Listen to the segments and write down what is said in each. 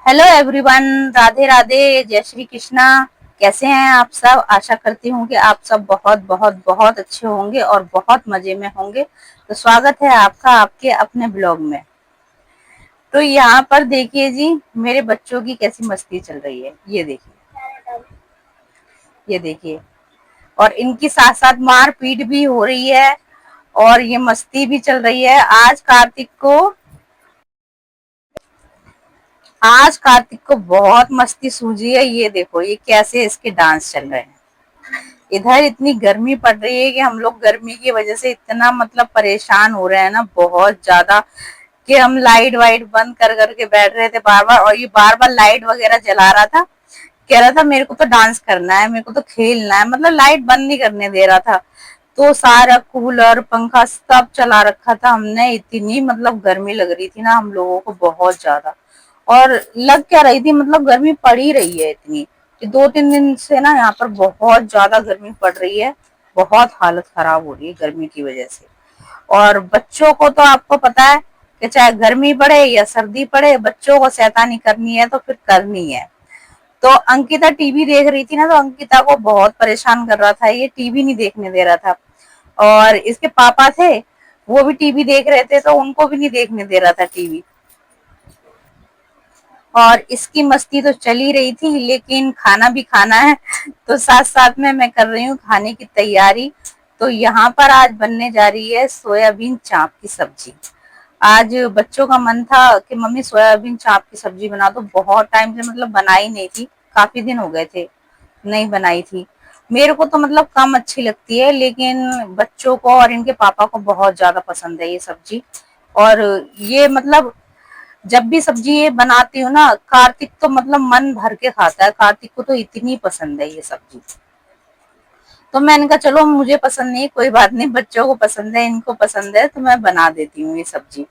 Hello everyone, Radhe Radhe, जय श्री कृष्णा। कैसे हैं आप सब? आशा करती हूँ कि आप सब बहुत बहुत बहुत अच्छे होंगे और बहुत मजे में होंगे। तो स्वागत है आपका आपके अपने ब्लॉग में। तो यहाँ पर देखिए जी, मेरे बच्चों की कैसी मस्ती चल रही है। ये देखिए, ये देखिए। और इनकी साथ साथ मार पीट भी हो रही है और ये मस्ती भी चल रही है। आज कार्तिक को बहुत मस्ती सूझी है। ये देखो, ये कैसे इसके डांस चल रहे हैं। इधर इतनी गर्मी पड़ रही है कि हम लोग गर्मी की वजह से इतना मतलब परेशान हो रहे हैं ना, बहुत ज्यादा, कि हम लाइट वाइट बंद कर करके बैठ रहे थे बार बार। और ये बार बार लाइट वगैरह जला रहा था, कह रहा था मेरे को तो डांस करना है, मेरे को तो खेलना है, मतलब लाइट बंद नहीं करने दे रहा था। तो सारा कूलर पंखा सब चला रखा था हमने। इतनी मतलब गर्मी लग रही थी ना हम लोगों को, बहुत ज्यादा। और लग क्या रही थी, मतलब गर्मी पड़ ही रही है इतनी कि 2-3 दिन से ना यहाँ पर बहुत ज्यादा गर्मी पड़ रही है। बहुत हालत खराब हो रही है गर्मी की वजह से। और बच्चों को तो आपको पता है कि चाहे गर्मी पड़े या सर्दी पड़े, बच्चों को शैतानी करनी है तो फिर करनी है। तो अंकिता टीवी देख रही थी ना, तो अंकिता को बहुत परेशान कर रहा था, ये टीवी नहीं देखने दे रहा था। और इसके पापा थे, वो भी टीवी देख रहे थे, तो उनको भी नहीं देखने दे रहा था टीवी। और इसकी मस्ती तो चल ही रही थी, लेकिन खाना भी खाना है, तो साथ साथ में मैं कर रही हूँ खाने की तैयारी। तो यहाँ पर आज बनने जा रही है सोयाबीन चाप की सब्जी। आज बच्चों का मन था कि मम्मी सोयाबीन चाप की सब्जी बना दो। बहुत टाइम से मतलब बनाई नहीं थी, काफी दिन हो गए थे नहीं बनाई थी। मेरे को तो मतलब कम अच्छी लगती है, लेकिन बच्चों को और इनके पापा को बहुत ज्यादा पसंद है ये सब्जी। और ये मतलब जब भी सब्जी ये बनाती हूँ ना, कार्तिक तो मतलब मन भर के खाता है। कार्तिक को तो इतनी पसंद है ये सब्जी। तो मैंने कहा चलो, मुझे पसंद नहीं, कोई बात नहीं, बच्चों को पसंद है, इनको पसंद है, तो मैं बना देती हूँ ये सब्जी।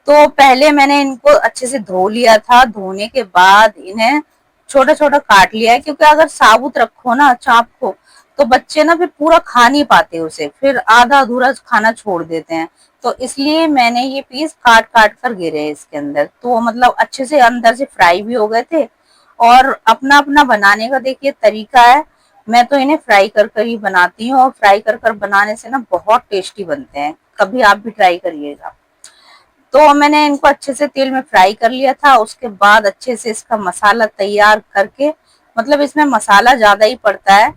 तो पहले मैंने इनको अच्छे से धो लिया था। धोने के बाद इन्हें छोटा छोटा काट लिया है, क्योंकि अगर साबुत रखो ना चाप को, तो बच्चे ना फिर पूरा खा नहीं पाते उसे, फिर आधा अधूरा खाना छोड़ देते हैं। तो इसलिए मैंने ये पीस काट काट कर गिरे हैं इसके अंदर, तो मतलब अच्छे से अंदर से फ्राई भी हो गए थे। और अपना अपना बनाने का देखिए तरीका है। मैं तो इन्हें फ्राई कर कर ही बनाती हूँ, और फ्राई कर कर बनाने से ना बहुत टेस्टी बनते हैं। कभी आप भी ट्राई करिएगा। तो मैंने इनको अच्छे से तेल में फ्राई कर लिया था। उसके बाद अच्छे से इसका मसाला तैयार करके, मतलब इसमें मसाला ज्यादा ही पड़ता है।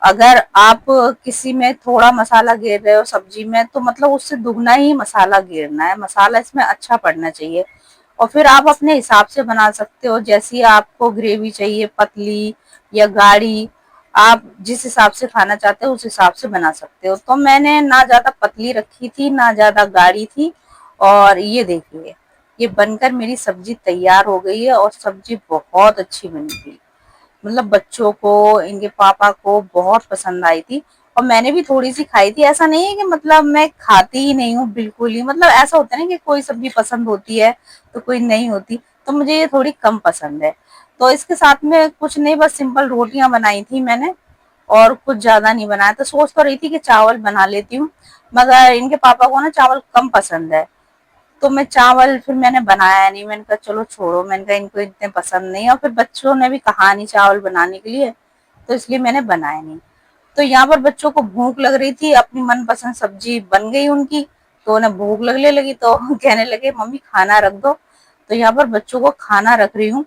अगर आप किसी में थोड़ा मसाला घेर रहे हो सब्जी में, तो मतलब उससे दुगना ही मसाला घेरना है। मसाला इसमें अच्छा पड़ना चाहिए। और फिर आप अपने हिसाब से बना सकते हो, जैसी आपको ग्रेवी चाहिए, पतली या गाढ़ी, आप जिस हिसाब से खाना चाहते हो उस हिसाब से बना सकते हो। तो मैंने ना ज्यादा पतली रखी थी ना ज्यादा गाढ़ी थी। और ये देखिए, ये बनकर मेरी सब्जी तैयार हो गई है, और सब्जी बहुत अच्छी बनी थी। मतलब बच्चों को, इनके पापा को बहुत पसंद आई थी। और मैंने भी थोड़ी सी खाई थी। ऐसा नहीं है कि मतलब मैं खाती ही नहीं हूँ बिल्कुल ही, मतलब ऐसा होता है ना कि कोई सब्जी पसंद होती है तो कोई नहीं होती, तो मुझे ये थोड़ी कम पसंद है। तो इसके साथ में कुछ नहीं, बस सिंपल रोटियां बनाई थी मैंने, और कुछ ज्यादा नहीं बनाया। तो सोच तो रही थी कि चावल बना लेती हूँ, मगर इनके पापा को ना चावल कम पसंद है। तो मैं चावल फिर मैंने बनाया नहीं। मैंने कहा चलो छोड़ो, मैंने कहा इनको इतने पसंद नहीं है, और फिर बच्चों ने भी कहा नहीं चावल बनाने के लिए, तो इसलिए मैंने बनाया नहीं। तो यहाँ पर बच्चों को भूख लग रही थी, अपनी मनपसंद सब्जी बन गई उनकी, तो उन्हें भूख लगने लगी, तो कहने लगे मम्मी खाना रख दो। तो यहाँ पर बच्चों को खाना रख रही हूँ।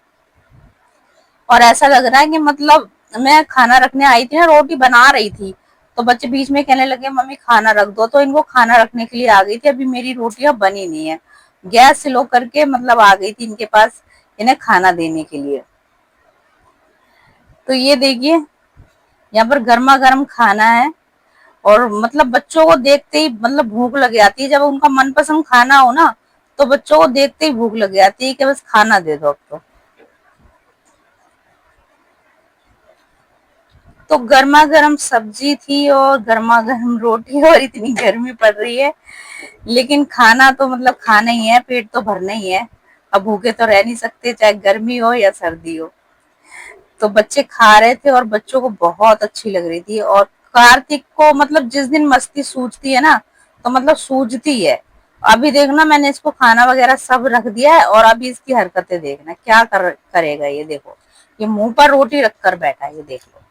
और ऐसा लग रहा है कि मतलब मैं खाना रखने आई थी ना, रोटी बना रही थी, तो बच्चे बीच में कहने लगे मम्मी खाना रख दो, तो इनको खाना रखने के लिए आ गई थी। अभी मेरी रोटियां बनी नहीं है, गैस स्लो करके मतलब आ गई थी इनके पास इन्हें खाना देने के लिए। तो ये देखिए, यहाँ पर गर्मा गर्म खाना है। और मतलब बच्चों को देखते ही मतलब भूख लग जाती है। जब उनका मनपसंद खाना हो ना, तो बच्चों को देखते ही भूख लग जाती है कि बस खाना दे दो अब तो। तो गर्मा गर्म सब्जी थी और गर्मा गर्म रोटी, और इतनी गर्मी पड़ रही है, लेकिन खाना तो मतलब खाना ही है, पेट तो भरना ही है। अब भूखे तो रह नहीं सकते, चाहे गर्मी हो या सर्दी हो। तो बच्चे खा रहे थे और बच्चों को बहुत अच्छी लग रही थी। और कार्तिक को मतलब जिस दिन मस्ती सूझती है ना, तो मतलब सूझती है। अभी देखना, मैंने इसको खाना वगैरह सब रख दिया है और अभी इसकी हरकतें देखना क्या करेगा ये। देखो ये मुंह पर रोटी रखकर बैठा है, ये देख लो,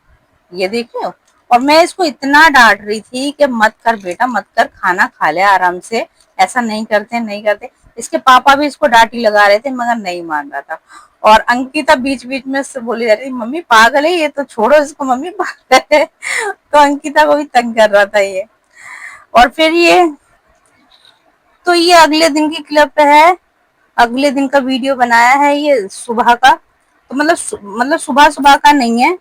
ये देख लो। और मैं इसको इतना डांट रही थी कि मत कर बेटा, मत कर, खाना खा ले आराम से, ऐसा नहीं करते नहीं करते। इसके पापा भी इसको डांटी लगा रहे थे मगर नहीं मान रहा था। और अंकिता बीच बीच में से बोली जा रही, मम्मी पागल है ये, तो छोड़ो इसको, मम्मी पागल है। तो अंकिता को भी तंग कर रहा था ये। और फिर ये अगले दिन की क्लिप है, अगले दिन का वीडियो बनाया है ये सुबह का। तो मतलब सुबह सुबह का नहीं है,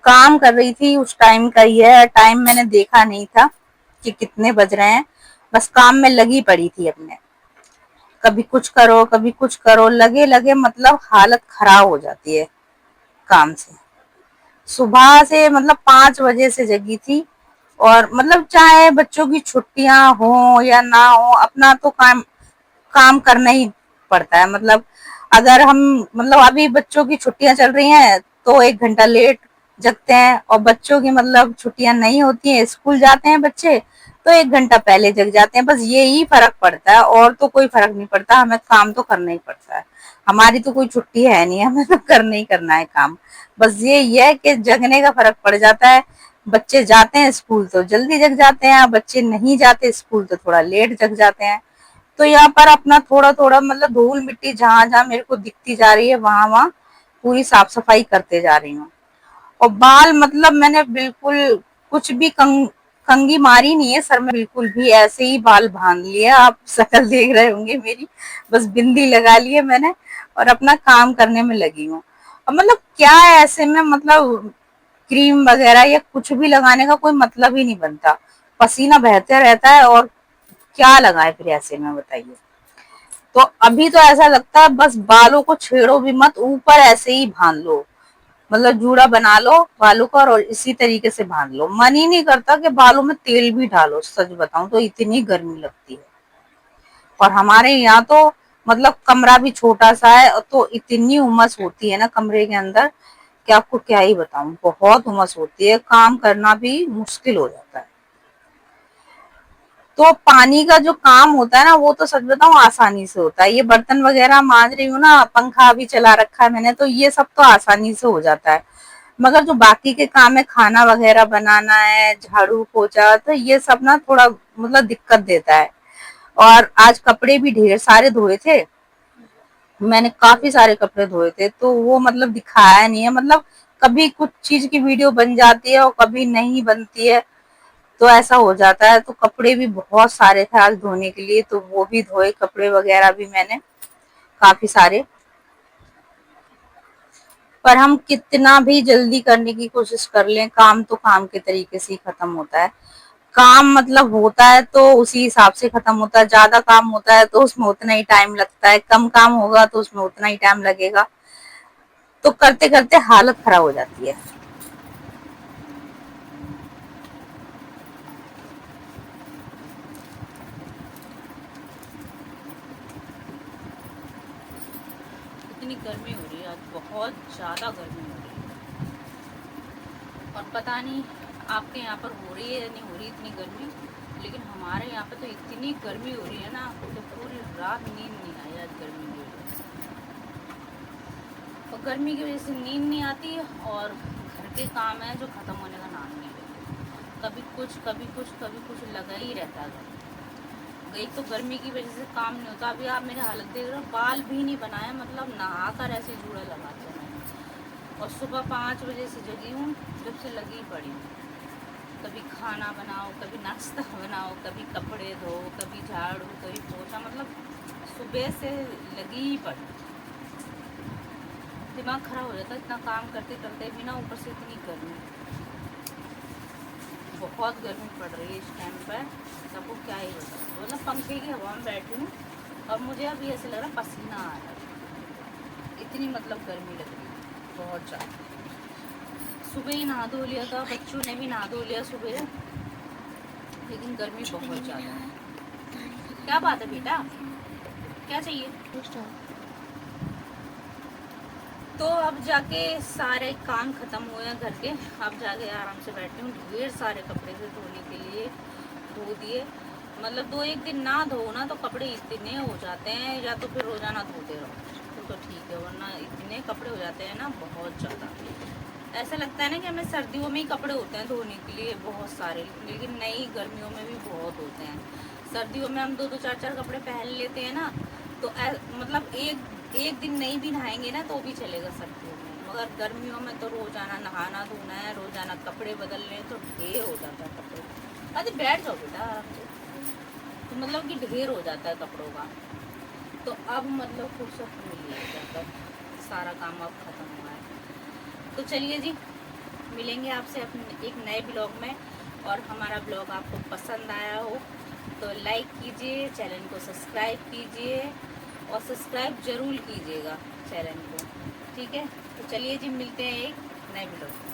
काम कर रही थी उस टाइम का ही है। टाइम मैंने देखा नहीं था कि कितने बज रहे हैं, बस काम में लगी पड़ी थी अपने। कभी कुछ करो कभी कुछ करो, लगे लगे मतलब हालत खराब हो जाती है काम से। सुबह से मतलब 5 बजे से जगी थी। और मतलब चाहे बच्चों की छुट्टियां हो या ना हो, अपना तो काम काम करना ही पड़ता है। मतलब अगर हम, मतलब अभी बच्चों की छुट्टियां चल रही हैं तो 1 घंटा लेट जगते हैं, और बच्चों की मतलब छुट्टियां नहीं होती हैं, स्कूल जाते हैं बच्चे, तो 1 घंटा पहले जग जाते हैं। बस यही फर्क पड़ता है, और तो कोई फर्क नहीं पड़ता। हमें काम तो करना ही पड़ता है, हमारी तो कोई छुट्टी है नहीं, हमें तो करना ही करना है काम। बस ये है कि जगने का फर्क पड़ जाता है। बच्चे जाते हैं स्कूल तो जल्दी जग जाते हैं, बच्चे नहीं जाते स्कूल तो थोड़ा लेट जग जाते हैं। तो यहाँ पर अपना थोड़ा थोड़ा मतलब धूल मिट्टी जहां जहां मेरे को दिखती जा रही है वहां वहां पूरी साफ सफाई करते जा रही हूँ। और बाल मतलब मैंने बिल्कुल कुछ भी कंघी मारी नहीं है सर में, बिल्कुल भी ऐसे ही बाल बांध लिए। आप शक्ल देख रहे होंगे मेरी, बस बिंदी लगा ली है मैंने और अपना काम करने में लगी हूँ। और मतलब क्या है ऐसे में, मतलब क्रीम वगैरह या कुछ भी लगाने का कोई मतलब ही नहीं बनता, पसीना बहते रहता है। और क्या लगाए फिर ऐसे में, बताइए। तो अभी तो ऐसा लगता है बस बालों को छेड़ो भी मत, ऊपर ऐसे ही बांध लो, मतलब जूड़ा बना लो बालों का और इसी तरीके से बांध लो। मन ही नहीं करता कि बालों में तेल भी डालो, सच बताऊं तो इतनी गर्मी लगती है। और हमारे यहाँ तो मतलब कमरा भी छोटा सा है, तो इतनी उमस होती है ना कमरे के अंदर कि आपको क्या ही बताऊं, बहुत उमस होती है, काम करना भी मुश्किल हो जाता है। तो पानी का जो काम होता है ना, वो तो सच बताऊं आसानी से होता है। ये बर्तन वगैरह मांज रही हूँ ना, पंखा भी चला रखा है मैंने, तो ये सब तो आसानी से हो जाता है। मगर जो बाकी के काम है, खाना वगैरह बनाना है, झाड़ू पोछा, तो ये सब ना थोड़ा मतलब दिक्कत देता है। और आज कपड़े भी ढेर सारे धोए थे मैंने, काफी सारे कपड़े धोए थे, तो वो मतलब दिखाया नहीं है। मतलब कभी कुछ चीज की वीडियो बन जाती है और कभी नहीं बनती है, तो ऐसा हो जाता है। तो कपड़े भी बहुत सारे थे आज धोने के लिए, तो वो भी धोए कपड़े वगैरह भी मैंने काफी सारे। पर हम कितना भी जल्दी करने की कोशिश कर लें, काम तो काम के तरीके से ही खत्म होता है। काम मतलब होता है तो उसी हिसाब से खत्म होता है, ज्यादा काम होता है तो उसमें उतना ही टाइम लगता है, कम काम होगा तो उसमें उतना ही टाइम लगेगा। तो करते करते हालत खराब हो जाती है। इतनी गर्मी हो रही है आज, बहुत ज्यादा गर्मी हो रही है। और पता नहीं आपके यहाँ पर हो रही है या नहीं हो रही इतनी गर्मी, लेकिन हमारे यहाँ पे तो इतनी गर्मी हो रही है ना, तो पूरी रात नींद नहीं आई आज गर्मी की वजह से। और गर्मी की वजह से नींद नहीं आती, और घर के काम है जो ख़त्म होने का नाम नहीं लेते। कभी कुछ कभी कुछ कभी कुछ लगा ही रहता है। एक तो गर्मी की वजह से काम नहीं होता। अभी आप मेरी हालत देख रहे हो, बाल भी नहीं बनाए, मतलब नहा कर ऐसे जूड़ा लगाते हैं। और सुबह 5 बजे से जगी हूँ, जब से लगी पड़ी हूँ। कभी खाना बनाओ, कभी नाश्ता बनाओ, कभी कपड़े धो, कभी झाड़ू, कभी पोछा, मतलब सुबह से लगी ही पड़ी। दिमाग खराब हो जाता है इतना काम करते करते भी ना, ऊपर से इतनी गर्मी, बहुत गर्मी पड़ रही है इस टाइम पर, सबको क्या ही बताऊँ। मतलब पंखे की हवा में बैठी हूँ और मुझे अभी ऐसे लग रहा पसीना आ रहा है, इतनी मतलब गर्मी लग रही है बहुत ज़्यादा। सुबह ही नहा धो लिया था, बच्चों ने भी नहा धो लिया सुबह, लेकिन गर्मी बहुत ज़्यादा है। क्या बात है बेटा, क्या चाहिए? तो अब जाके सारे काम खत्म हुए हैं घर के, अब जाके आराम से बैठी हूँ। ढेर सारे कपड़े थे धोने के लिए, धो दिए। मतलब 2-1 दिन ना धो ना तो कपड़े इतने हो जाते हैं, या तो फिर रोजाना धोते रहो तो ठीक है, वरना इतने कपड़े हो जाते हैं ना बहुत ज़्यादा। ऐसा लगता है ना कि हमें सर्दियों में ही कपड़े होते हैं धोने के लिए बहुत सारे, लेकिन नहीं, गर्मियों में भी बहुत होते हैं। सर्दियों में हम 2-2 4-4 कपड़े पहन लेते हैं ना, तो मतलब एक दिन नहीं भी नहाएंगे ना तो भी चलेगा सर्दियों में, मगर गर्मियों में तो रोजाना नहाना धोना है, रोजाना कपड़े बदलने हैं, तो ढेर हो जाता है कपड़े। अरे बैठ जाओ बेटा आराम से। तो मतलब कि ढेर हो जाता है कपड़ों का। तो अब मतलब फुर्सत मिल लग जाता है, सारा काम अब खत्म हुआ है। तो चलिए जी, मिलेंगे आपसे अपने एक नए ब्लॉग में। और हमारा ब्लॉग आपको पसंद आया हो तो लाइक कीजिए, चैनल को सब्सक्राइब कीजिए, और सब्सक्राइब ज़रूर कीजिएगा चैनल को, ठीक है। तो चलिए जी, मिलते हैं एक नए ब्लॉग।